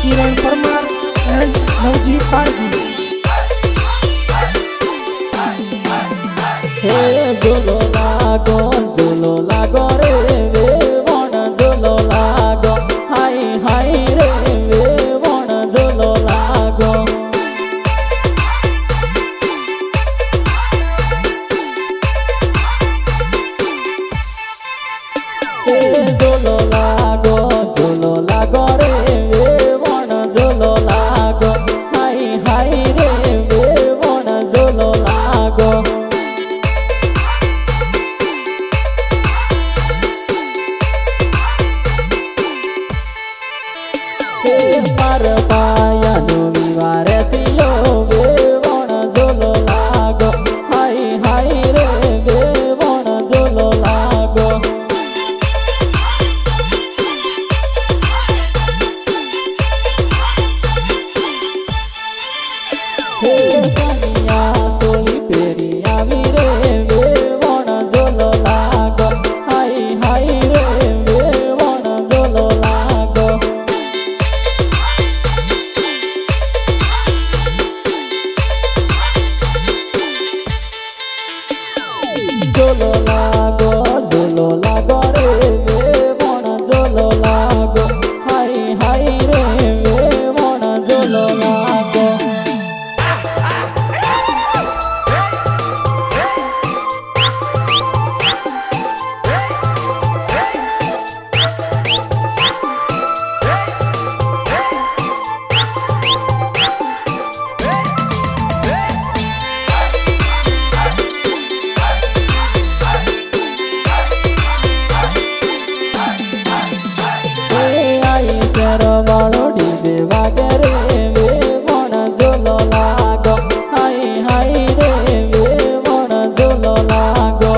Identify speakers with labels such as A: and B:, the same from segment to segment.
A: किरण Parmar and Navji Pargi.
B: झूलो लागो रे वे वण झूलो लागो हाय हाय रे वे वण झूलो लागो। झूलो लागो रे वे वण झूलो लागो हाय हाय रे वे वण झूलो लागो। मार पायानो विवारे सियो वे वण झूलो लागो हाय हाय रे वे वण झूलो लागो। सानिया सोई पेरी आवी रे वे वण झूलो लागो हाय हाय रे वे वण झूलो लागो। झूलो लागो रे वे वण झूलो लागो हाय हाय रे वे वण झूलो लागो। वालो डीजे वागे रे वे वण झूलो लागो हाय हाय रे वे वण झूलो लागो।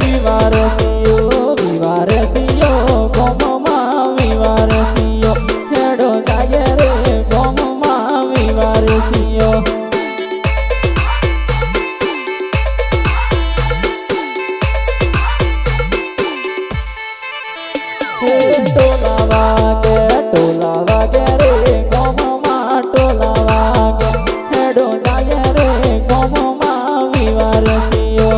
B: विवार सियो गोममा विवार सियो हेडो जागे रे गोममा विवार सियो। टोला वागे रे गोममा टोला वागे हेडो जागे रे गोममा विवार सियो।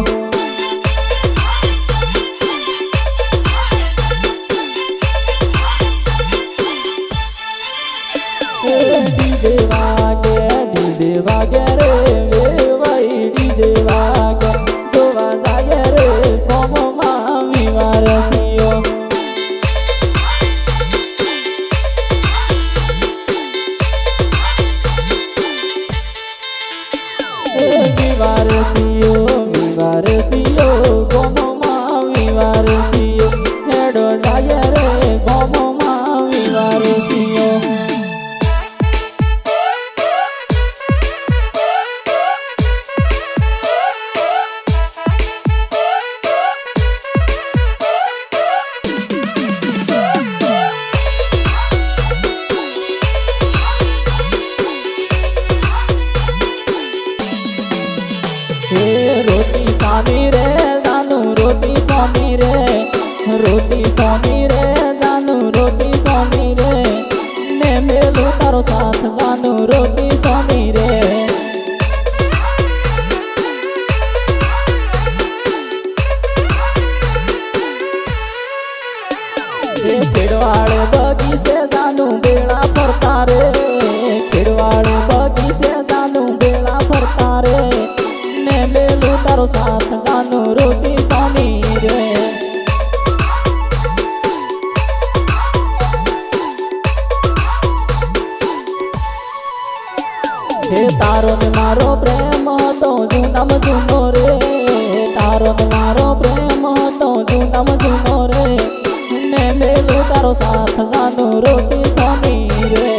B: डीजे वागे रे वे भाई डीजे वागे जोवा जागे रे गोममा विवार सियो। विवार सियो गोममा विवार सियो हेडो जागे रे गोममा विवार सियो। रोटी सानी रे जानू रोटी सोनी रे जानू रोटी सोनी रे ने मेलू तारो साथ जानू रोटी सोनी रे। खिड़वाड़े बगीचे जानू बेड़ा फरता रे खिड़वाड़े बगीचे जानू बेड़ा फरता रे ने मेलू तारो साथ जानू रोटी सोनी रे। तारो ने मारो प्रेम तो जूनम जूनो रे तारो ने मारो प्रेम तो जूनम जूनो रे ने मेलू तारो साथ जानू रोटी सोनी रे।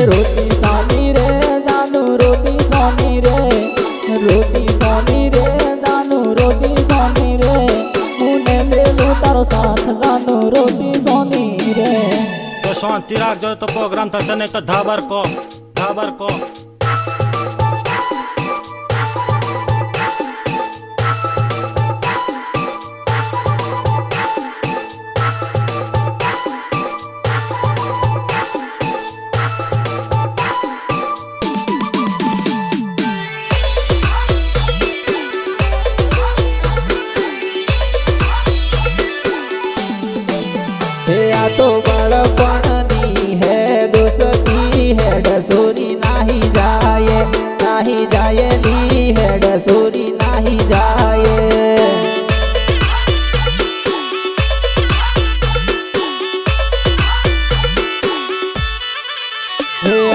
B: रोटी सोनी रे जानू रोटी सोनी रे जानू रोटी सोनी रे मुने मेलू तारो साथ जानू रोटी सोनी रे।
C: શાંતિ રાખજો તો પ્રોગ્રામ થશે, નહીં તો ધાબર કો ધાબર કો.
B: आ तो बड़पणी है दोस्ती है डसोरी नहीं जाए ली है डसोरी नहीं जाए.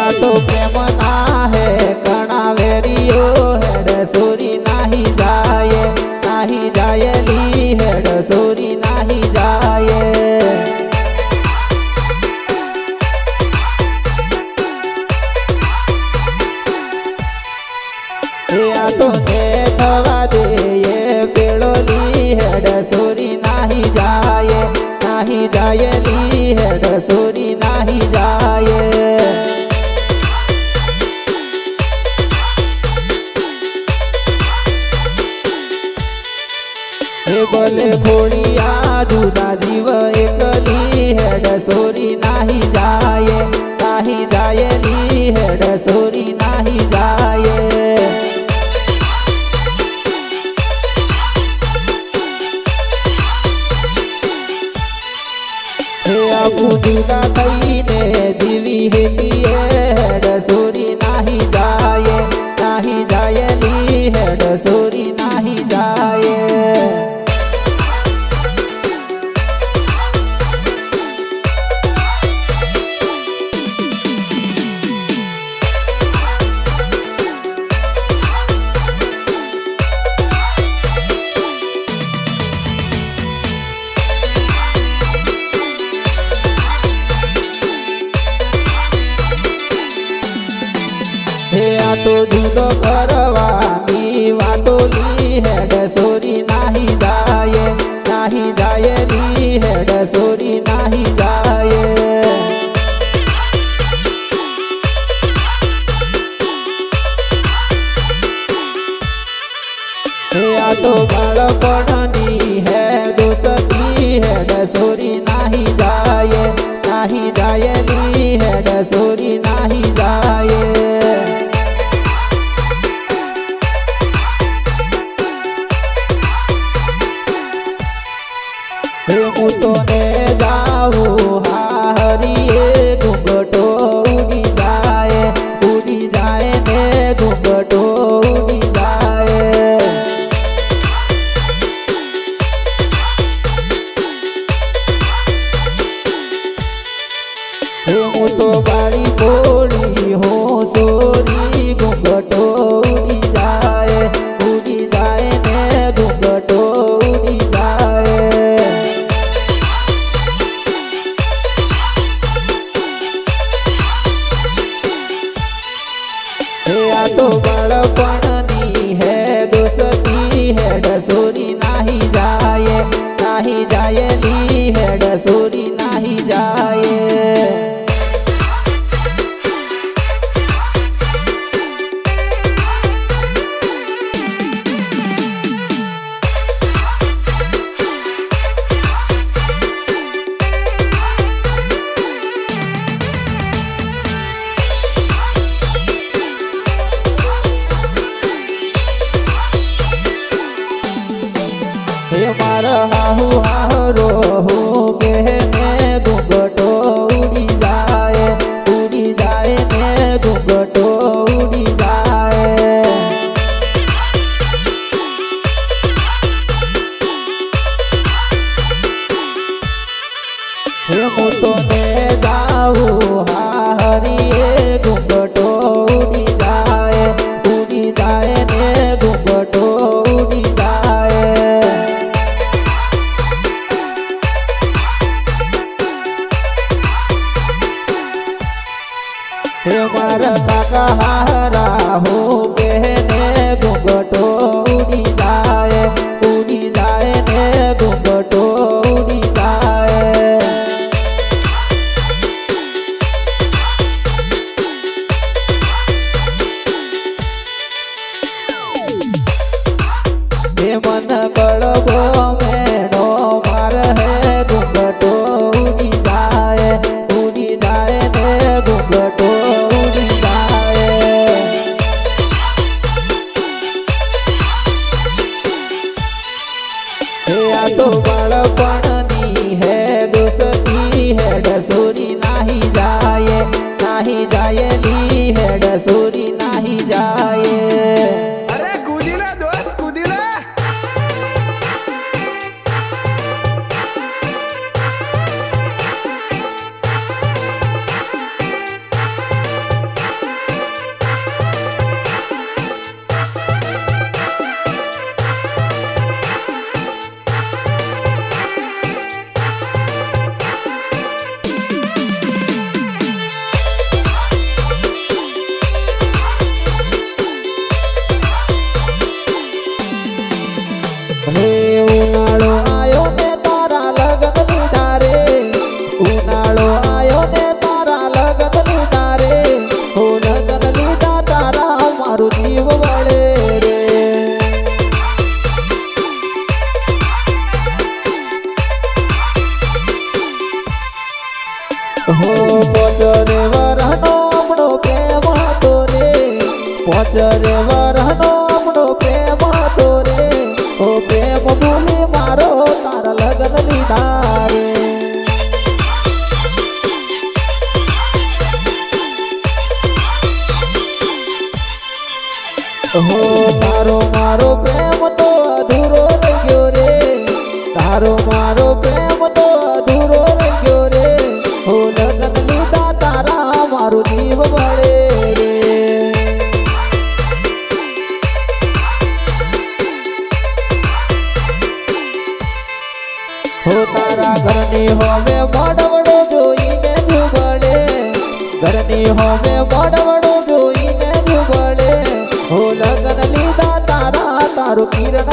B: आ तो प्रेम ना है कणा वेरियो है डसोरी नहीं जाए ली है डसोरी नहीं जाए. आ तो थवा दे ये बेड़ोली है डसोरी नहीं जाए ली है डसोरी नहीं जाए. बोले घोड़िया जुदा जीव एकली है डसोरी नहीं जाए ली है डसोरी नहीं जाए. आपू जुदा थईने जीवी हेती है डसोरी नहीं जाए ली है डसोरी नहीं जाए. आ तो जुदो करवानी वातोली है डसोरी नहीं जाए ली है डसोरी नहीं जाए. आ तो बड़पणी है दोस्ती है डसोरी नहीं जाए ली है डसोरी नहीं जाए. तो ने जाऊ हरिये घूंघटो उड़ी जाए ने घूंघटो उड़ी जाए. हूँ तो बाड़ी बोली हो सोरी घूंघटो उड़ी जाए ने घूंघटो उड़ी जाए. आ तो बड़पणी है दोस्ती है डसोरी नहीं जाए ली है डसोरी नहीं जाए. मार हाहू हाहरो हो कहने घूंघटो उड़ी जाए ने घूंघटो उड़ी जाए. हूँ तो ने जाऊ हरिये घूंघटो उड़ी जाए ने घूंघटो उड़ी जाए. मारा काका हारा हो कहने घूंघटो उड़ी जाए ने घूंघटो उड़ी जाए. હો પોચરે વરહનો આપણો પ્રેમ હતો રે, પોચરે વરહનો આપણો પ્રેમ હતો રે, ઓ પ્રેમ ભૂલી મારો તારા લગન લીધા રે. હો તારો મારો પ્રેમ તો અધૂરો રહી ગયો રે, તારો મારો પ્રેમ તો અધૂરો રહી ગયો રે, હો લગન લીધા તારા મારો જીવ બળે રે. હો તારા ઘરની હોમે મોડવડો જોઈને જુબળે, ઘરની હોમે મોડવડો જોઈને જુબળે, હો લગન લીધા તારા તારું કિરણ